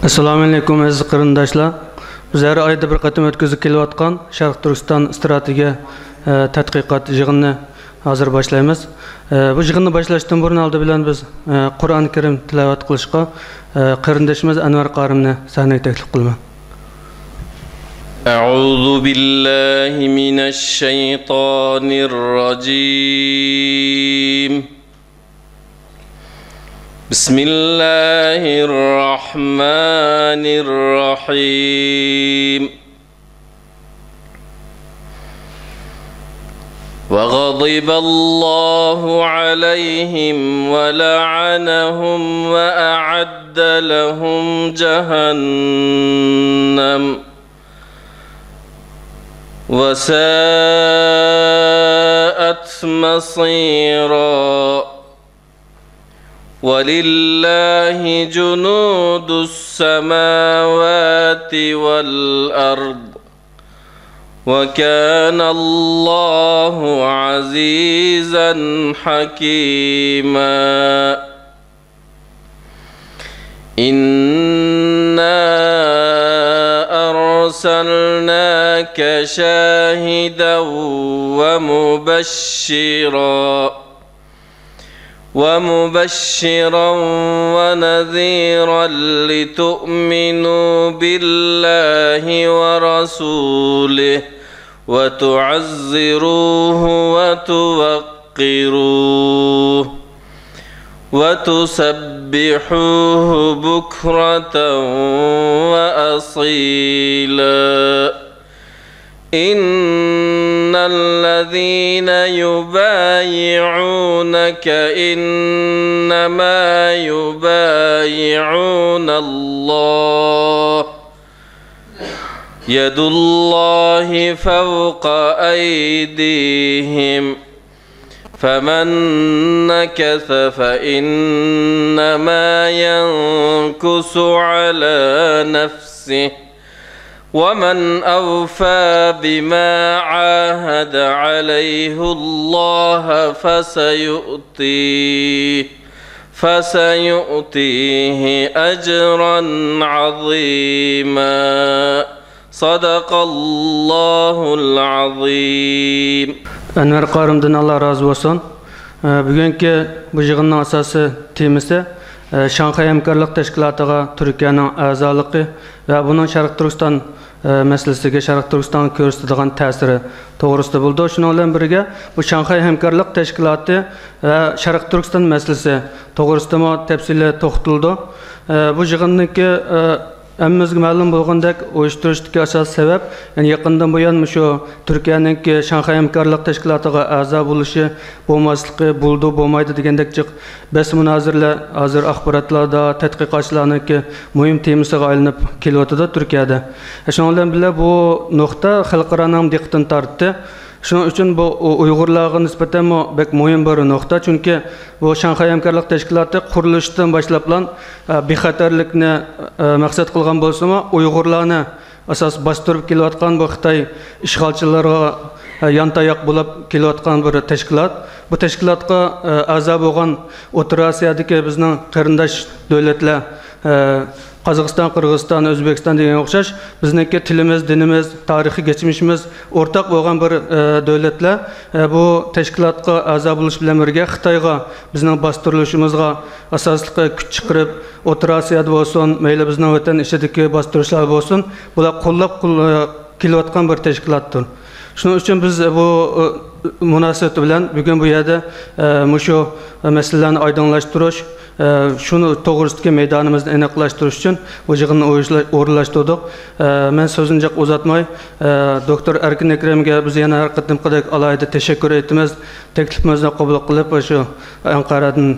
Assalamu alaikum aziz qarindoshlar. Biz har oyda bir qatim o'tkazib kelayotgan Sharq Turkiston strategiya tadqiqot yig'inini hozir boshlaymiz. Bu yig'inni boshlashdan burun oldi bilan biz Qur'oni Karim tilovat qilishga qarindoshimiz Anvar Qorimni sahnaga taklif qilaman. A'udhu billahi minash shaytonir rajim. بسم الله الرحمن الرحيم وغضب الله عليهم ولعنهم وأعد لهم جهنم وساءت مصيرا ولله جنود السماوات والأرض وكان الله عزيزا حكيما إنا أرسلناك شاهدا ومبشرا ونذيرا لتؤمنوا بالله ورسوله وتعزروه وتوقروه وتسبحوه بكرة وأصيلا إن الذين يبايعونك إنما يبايعون الله يد الله فوق أيديهم فمن نكث فإنما ينكث على نفسه ومن أوفى بما عاهد عليه الله فسيؤتيه أجرا عظيما صدق الله العظيم. Anvar Qorimdan Allah razı olsun. Bugünkü bu yig'inning asosiy temasi Şanghay Hamkorlik Tashkilotiga Turkiyaning a'zoligi va buning Sharq Turkiston masalasiga Sharq Turkiston ko'rsatadigan ta'siri to'g'risida bo'ldi. Shuning bilan birga bu Şanghay Hamkorlik Tashkiloti va Sharq Turkiston masalasi to'g'risida tafsili to'xtaldi. Bu yig'inniki Hammamizga ma'lum bo'lgandek, uyushtirishdagi asos sabab, ya'ni yaqindan buyon shu Turkiyaning Şanghay Hamkorlik Tashkilotiga a'zo bo'lishi, bo'lmasligi, bo'lmaydi degandek bas munozirlar hozir axborotlarda tadqiqotchilarningki muhim temasiga aylanib kelyotdi Turkiyada. Shuning bilan birga bu nuqta xalqaroning diqqatini tortdi. Şunun için bu Uygurlarga nisbeten bek muhim bir nokta, çünkü bu Şanghay Hamkorlik Tashkiloti qurilishdan boshlab bexatarlikni maqsad qilgan bo'lsa-mu, Uygurlarni asos bostirib kelayotgan bu Xitoy ishg'olchilariga yantayoq bo'lib kelayotgan bir tashkilot. Bu tashkilotga a'zo bo'lgan O'rta Osiyodagi bizning qarindosh davlatlar Qozog'iston, Qirg'iziston, O'zbekiston degan o'xshash bizniki tilimiz, dinimiz, tarixiy geçmişimiz o'rtaq bo'lgan bir davlatlar bu tashkilotga a'zo bo'lish bilan birga Xitoyga bizning bostirilishimizga asosli kuch chiqarib, O'rta Osiyoda bo'lsin, mayli bizning vatan ishidagi bostirishlar bo'lsin, bular qo'llab kelayotgan bir tashkilotdir. Shuning uchun biz bu munosabat bilan bugun bu yerda shu masalalarni oydinlashtirish, şunu to'g'risidagi maydonimizni aniqlashtirish uchun bu yig'inni o'rinlashtirdik. Men so'zni uzatmay, doktor Erkin Ekremga biz yana har qatimqidek alayda teşekkür etimiz. Teklifimizni qabul qilib, shu Anqaradan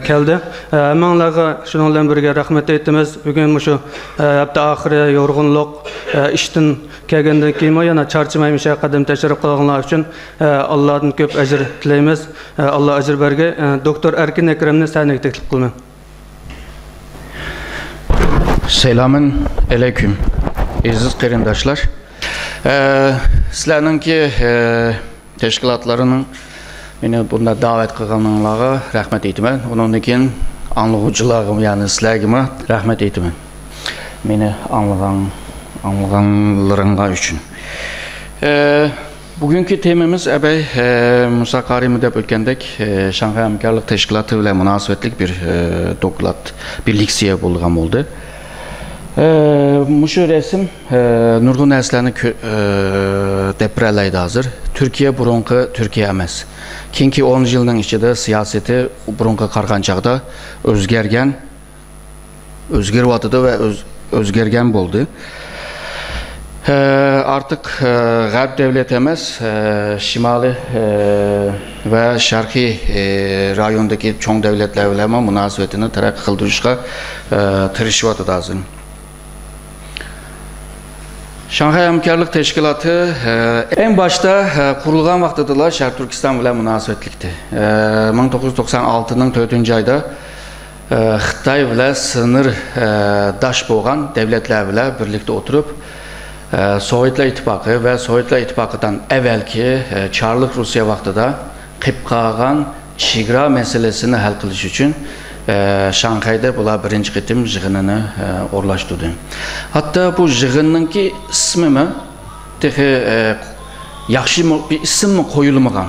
keldi. Hammalarga shuning bilan birga rahmat aytamiz. Bugun shu hafta oxiri yorg'inlik ishdan kelgandan keyin yana charchamaymish qadam tashrif qilganlar uchun Allohdan ko'p ajr tilaymiz. Alloh ajr bergay. Doktor Erkin Ekremni sahnaga taklif qilaman. Selamün aleyküm aziz qarindoshlar. Sizlarninki teşkilatlarının meni bunda davet qilganinglarga rahmat aytaman. Undan keyin anglag'uvchilarga, ya'ni sizlarga rahmat aytaman. meni anlaganlarınğa üçün. Bugünkü temimiz əbəy Musa Karimi deb ötkəndək Şanxay Həmkarlıq Təşkilatı ilə münasibətlik bir doklad, bir leksiya bolğan oldu. Muşu resim Nurgun Əsləni deprələydi hazır. Türkiye burunqı Türkiye əməz. Kinki 10 yılın içində siyaseti burunqı qarğancaqda özgərvadıdı və özgərgən boldu. Artık Gərb devlet əməz, Şimali və Şərqi rayondaki çoğ devletlərlə münasibətini tərəqqi qıldırışqa tırışıvatıdı hazır. Şanxay Həmkarlıq Təşkilatı en başta kurulğan vaxtıdılar Şərq Türkistan ilə münasibətlikdir. 1996'nın 4. ayda Xitay ilə sınır daş boğan devletlər ilə birlikte oturup Sovyetler İttifakı ve Sovyetler İttifakı'dan evvelki Çarlık Rusya vaxtıda qıpqağan Çiğra meselesini həll qilish üçün Şanxayda bunlar birinci qitim yığınını orlaşdırdı. Hatta bu yığınınki ismi mi? Yaxşı bir isim mi koyulmagan?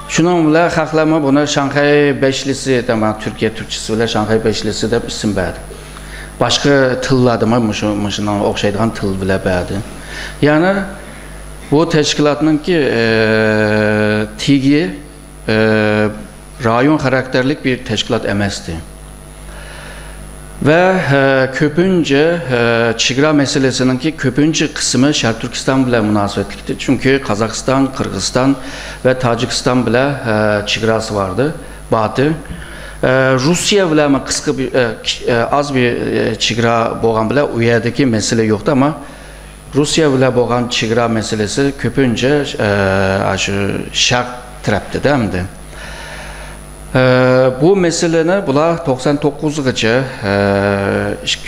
Şunun bilə xalqlar buna Şanxay Beşlisi, Türkiye Türkçesi ile Şanxay Beşlisi de isim verdi. Başka tıllardı mı, mışından oxşaydıgan tıl bilə bədi. Yani bu təşkilatının ki tigi rayon karakterlik bir təşkilat əməzdi. Ve köpünce Çiğra meselesinin ki köpünce kısmı Şərq Türkistan bilə münasibətlikdir. Çünkü Kazakistan, Kırgızistan ve Tacikistan bilə Çiğrası vardı, batı. Rusya bilə qısqı bir az bir Çiğra boğan bilə o yerdeki mesele yoktu ama Rusya bilə boğan Çiğra meselesi köpünce Şərq tərəfdə demdi. Bu meseleni bula 99'gıca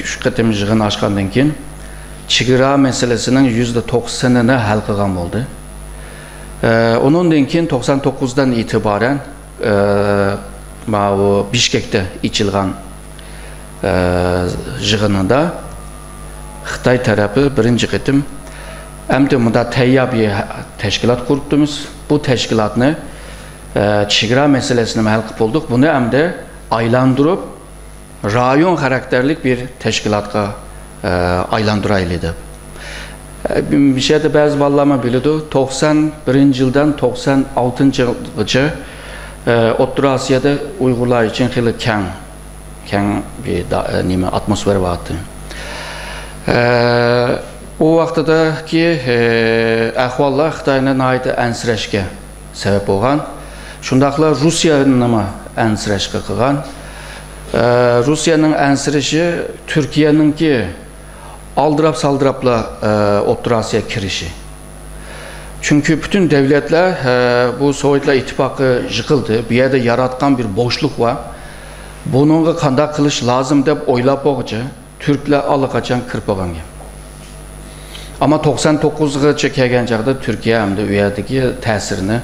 şu qitim yığın açqandan keyin Çiğra meselesinin %90'ını həll qılğan oldu. Onundan keyin 99'dan itibaren Bişkek'te içilgan yığınında Xitay tarafı birinci qitim əmdi bunda təyyar bir təşkilat qurubdumuz. Bu təşkilatını Çiğra meselesini həll qılıb olduq. Bunu əmdə aylandırıb rayon karakterlik bir təşkilatqa aylandıra elədi. Bir şeydə bəzi vallama bilidu. 91 yıldan 96 yılgıca Orta Asya'da Uygurlar için xeyli kən bir atmosfer vardı. O vaxtdaki əhvallar Xitayına aid ənsirəşkə səbəb olğan. Şundaqla Rusiyanın ənsirəşkə qılğan. Rusiyanın ənsirəşi Türkiye'nin ki aldırap-saldırapla Orta Asya kirişi. Çünkü bütün devletler bu Sovyetler İttifakı yıkıldı. Bir yerde yaratkan bir boşluk var. Bununla qanda qilish lazım deb oylab boğucu Türkler allaqaçan kırpağan gibi. Ama 99'ga kelgan chaqda Türkiye hem de u yerdagi tesiri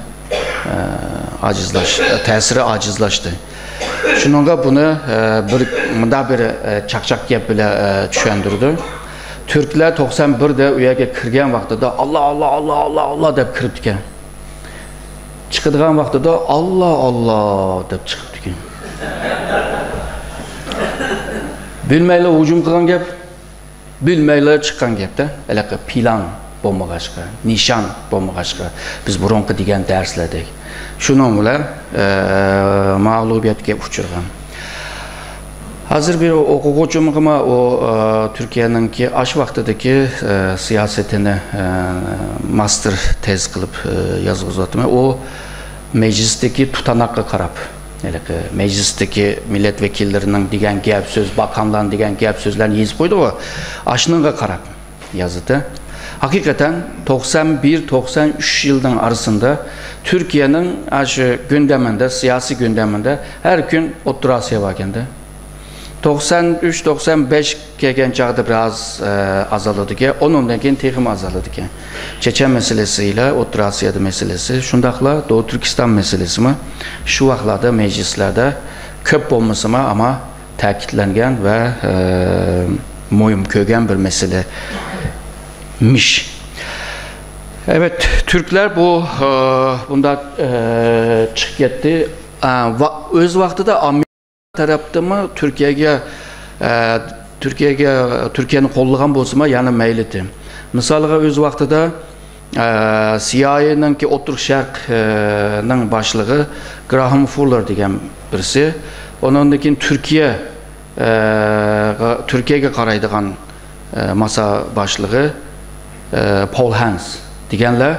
acizlaştı. Şununla bunu bir çakçak gap bilan tushundirdi. Türkler 91'de u yerga kirgan vaqtida Allah deb kirib ekan. Chiqadigan vaqtida Allah deb chiqib ekan. Bilmeyli hücum qilgan gap, bilmeyli chiqqan gapda, alaqa plan bo'lmag'achqa, nishon bo'lmag'achqa biz burunqi degan darslardik. Shuni bilan mag'lubiyatga uchragan. Hazır bir o'quvchimga o Türkiye'ninki aş vaqtidagi siyasetini master tez qilib yozg'izatdim. O meclisteki tutanaqqa qarab, meclisteki milletvekillerinin degan gap söz, bakanların degan gap sözlerini yazıp koydu o. Aşınınğa qarab yazıdı. Hakikaten 91-93 yıldan arasında Türkiye'nin gündeminde, siyasi gündeminde her gün Orta Asya vakende. 93-95 kelgan chaqda biraz azaladı ki, onundan keyin texim azaladı ki. Çeçen meselesiyle Orta Asya meselesi, şundaqla Doğu Türkistan meselesi mi? Şu vaxtlarda meclislerde köp olması mı ama ta'kidlangan ve mühim kögen bir meselemiş. Evet, Türkler bunda çıkıp gitti. Öz vaxtıda Amerika tarafta mı Türkiye'nin kollagan bolsa yani meylidi. Misalga öz vaxtıda CIA'nın ki Oturuq Şərq'nin başlığı Graham Fuller degan birisi. Ondan Türkiye'ye qaraydigan masa başlığı Paul Hans deganlar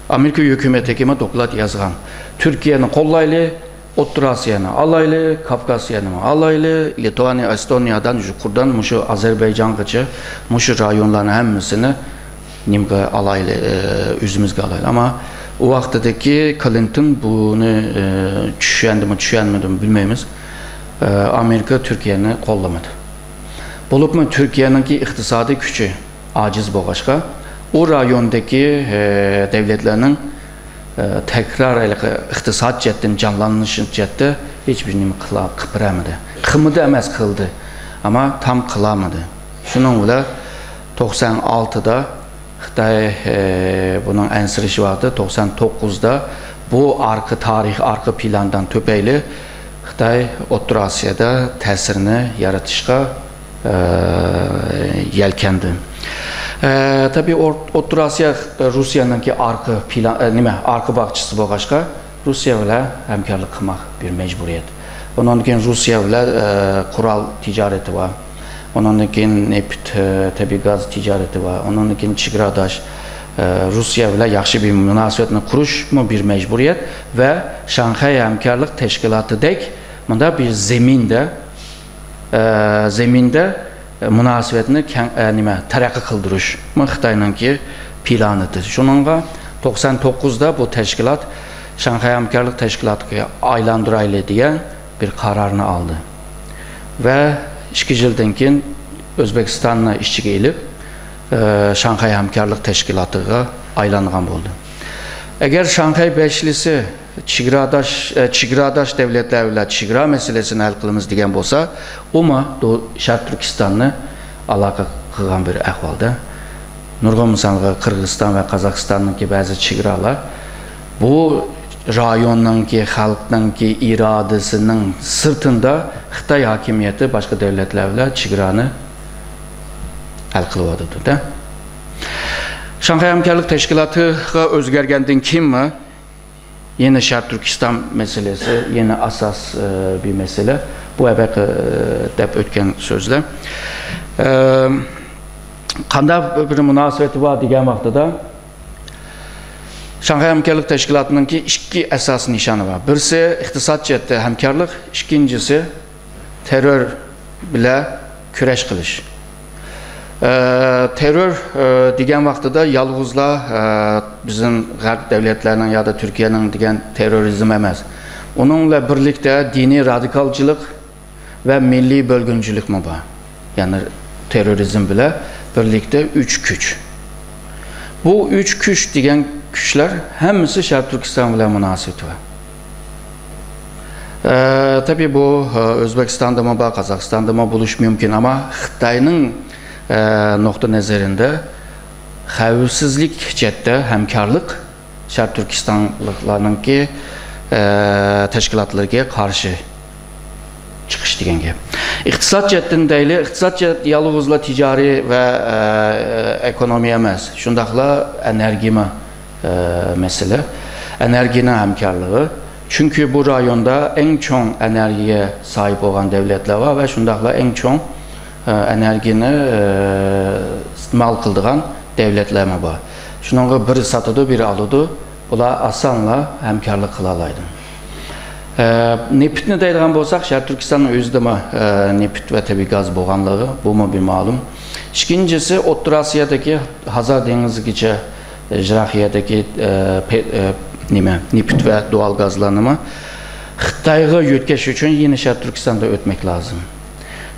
Amerika hükümetine doklad yazgan. Türkiye'nin kollaylı, Otur Asya'nı alaylı, Kafkasya'nı alaylı, Litvanya, Estonya'dan, Jukur'dan, muşu Azerbaycan'gacha, muşu rayonların hemmisini nimge alaylı, üzümüzge alaylı. Ama o vaxtdaki Clinton bunu düşenmedi bilmeyimiz. Amerika Türkiye'ni kollamadı. Bulup mu Türkiye'nin ki iktisadi gücü aciz boğaşka, o rayondaki devletlerinin tekrar iktisat ceddin canlanışı ceddi hiçbir nimi kıpıramadı. Kımıdı emez kıldı ama tam kılamadı. Şunun bile 96'da Xitay bunun ensirişi vardı. 99'da bu arka plandan töpeyli Xitay Otur Asya'da təsirini yaratışqa yelkendi. Tabi Otur Asya Rusya'nın ki arka bakçısı boğaşqa Rusya ile hemkarlık kılmak bir mecburiyet. Onun için Rusya ile kural ticareti var. Onun için neft, tabi gaz ticareti var. Onun için Çigradaş Rusya ile yaxşı bir münasebetini kuruş mu bir mecburiyet ve Şanghay Hemkarlık Teşkilatı dek bunda bir zeminde münasebetini terakki kıldırış mı Xitay'nın ki planıdır. Şununla 99'da bu teşkilat Şanghay Hemkarlık Teşkilatı aylandıraylı diye bir kararını aldı. Ve 2 yıldan keyin Özbekistan'la işçi gelip Şanghay Hemkarlık Teşkilatı'na aylanğan oldu. Eğer Şanghay Beşlisi Çigradaş devletlerle Çigra meselesini hal kılımız degen bolsa, o Şark Türkistan'ı alaka kılgan bir ahvalda. Nurgun misalga Kırgızistan ve Kazakistan'ın ki bazı Çigralar bu rayonun ki halkın ki iradesinin sırtında Xitay hakimiyeti başka devletlerle Çigranı hal kılıvadıdır da. Şanghay Hemkarlık Teşkilatı'na özgergendin kim mi? Yine Şark Türkistan meselesi, yine asas bir mesele. Bu ebek dep ötken sözler. Qanda bir münasebeti var degen vaxtıda Şanghay Hemkarlık Teşkilatı'nın ki 2 esas nişanı var. Birisi iktisat cihette hemkarlık, ikincisi terör bile küreş kılış. Terör degen vaxtıda yalğızla bizim Garp devletlerinin ya da Türkiye'nin degen terörizm emez. Onunla birlikte dini radikalcılık ve milli bölgüncülük mü var? Yani terörizm bile birlikte 3 güç. Bu 3 güç degen güçler hemisi Şark Türkistan ile münasebeti var. Tabi bu Özbekistan'da mı, Kazakistan'da mı buluş mümkün ama Xitay'nın nokta nazarında xavfsizlik cihette hemkarlık Şark Türkistanlıklarının ki teşkilatlarına karşı çıkış degen gap. İktisat cihetten deyli, iktisat cihet yalğızla ticari ve ekonomi emez. Şundaqla enerjime mesele. Enerjinin hemkarlığı. Çünkü bu rayonda en çok enerjiye sahip olan devletler var ve şundaqla en çok enerjini istimal kıldığan devletler mi var. Şununla biri satıdı, biri alıdı. Bula asanla hemkarlık kılalaydı. Neftini deyilgan bolsak, Şark Türkistan'ın özde neft ve tabi gaz boğanlığı, bu mu bir malum. İkincisi, Otur Asya'daki Hazar Denizi geçe Jiraxiyadaki neft ve doğal gazlanımı Xitayga yötkeş için yine Şark Türkistan'da ötmek lazım.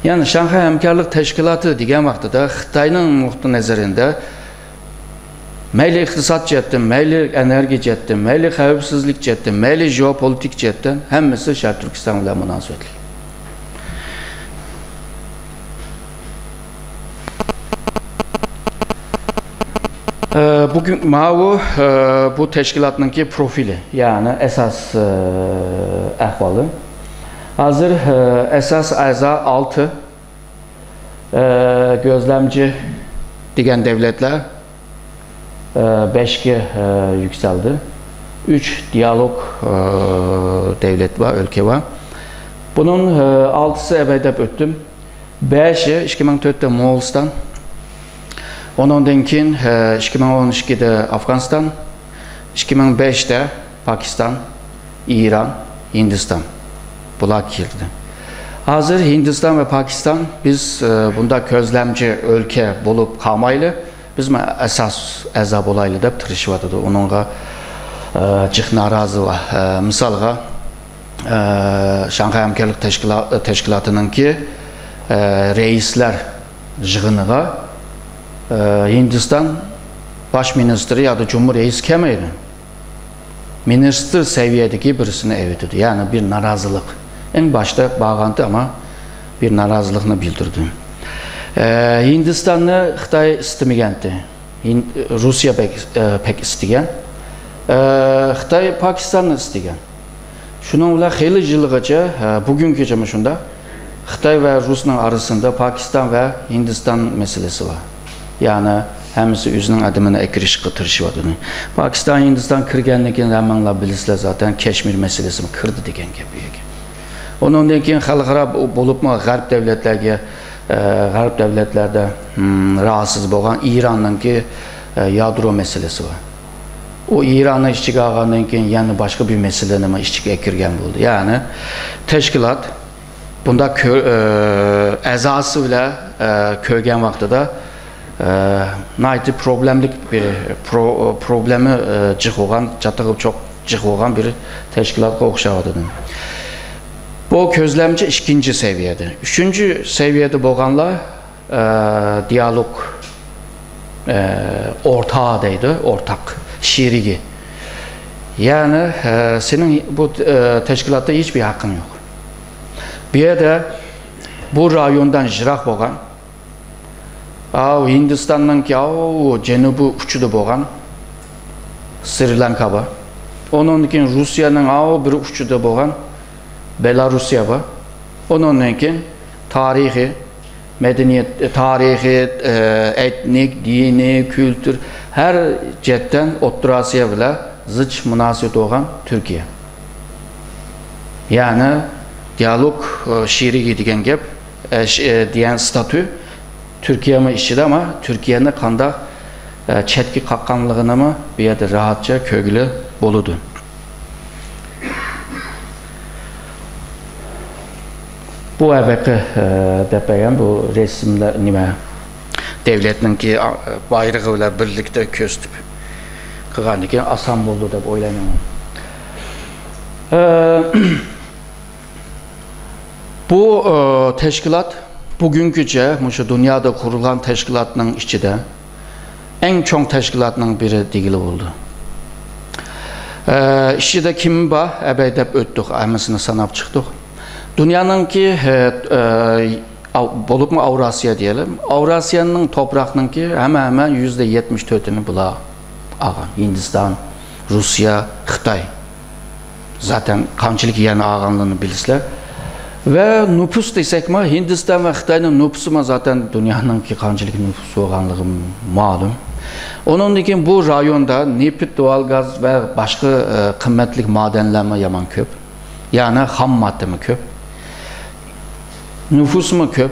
Yani Şanghay Hemkarlık Teşkilatı degen vaxtıda Xitay'nın nokta nazarında meyli iktisat cihetten, meyli enerji cihetten, meyli xavfsizlik cihetten, meyli jeopolitik cihetten hemmisi Şark Türkistan ile münasebetli. Bugün bu teşkilatınki profili, yani esas ahvalı. Hazır esas a'za 6 gözlemci diyen devletler 5'e yükseldi. 3 diyalog devlet var, ülke var. Bunun 6'sı ebedep öttüm. 5'i 2004'te Moğolistan. Ondan keyin 2012'de Afganistan, 2005'te Pakistan, İran, Hindistan. Bular girdi. Hazır Hindistan ve Pakistan biz bunda gözlemci ülke bulup kalmaylı, biz esas azab olaylı da tırışıvadıdı. Onunla cık narazı var. Misalga Şanghay Hamkarlık Teşkilatı'nın ki reisler jığınıga Hindistan baş ministri ya da cumhur reis kemeydi. Minister seviyedeki birisine evitiyordu. Yani bir narazılık. En başta bağlantı ama bir narazılığını bildirdi. Hindistan'ı Xitay istemegenti. Rusya pek isteyen. Xitay Pakistan'ı isteyen. Şununla xeyli yılgacha bugünkü şunda Xitay ve Rus'un arasında Pakistan ve Hindistan meselesi var. Yani hemisi üzünün adımını ekirişki tırışıvadı. Pakistan, Hindistan kırgenlikin zamanla bilisler zaten Keşmir meselesini kırdı degen gibi. Onun keyin xalqaro bo'libmi G'arb devletlerde rahatsız olan İran'ınki yadro meselesi var. O İran'ı işçiga algandan keyin yani başka bir meseleni işçiga ekirgen oldu. Yani teşkilat bunda azası bile köygen vaxtıda naiti problemlik bir problemi cık olan, çatığı çok cık olan bir teşkilatla okşavadı. Bu gözlemci ikinci seviyede. Üçüncü seviyede boğanlar diyalog ortağıydı, ortak, şirigi. Yani senin bu teşkilatta hiçbir hakkın yok. Bir de bu rayondan jirak boğan, Hindistan'dan ki cenubu uçudu boğan, Sri Lanka var. Onun için Rusya'nın bir uçudu boğan, Belarusya var. Onun için tarihi, medeniyet, tarihi, etnik, dini, kültür, her cetten Oturasya bile zıç münasebet olan Türkiye. Yani diyalog şiiri diyen gep, diyen statü Türkiye'me işçide ama Türkiye'nin kanda çetki kakkanlığına mı bir yerde rahatça köylü boludu. Bu evveki depeyen bu resimler nime devletin ki bayrağıyla birlikte köstüp kıgandı ki asan buldu da oylanıyorum. Bu teşkilat bugünküce dünyada kurulan teşkilatının içinde en çok teşkilatının biri değil oldu. İşçide kim var? Ebedep öttük, aymasını sanap çıktık. Dünyanın ki bolup mu Avrasya diyelim. Avrasya'nın toprağının ki hemen %74'ünü bula ağa. Hindistan, Rusya, Xitay. Zaten kançılık yani ağanlığını bilisler. Ve nüfus desek mi Hindistan ve Xitay'ın nüfusu mu zaten dünyanın ki kançılık nüfusu ağanlığı malum. Onun için bu rayonda nefit, doğalgaz ve başka kıymetli madenlenme yaman köp. Yani ham madde mi köp. Nüfus mu köp.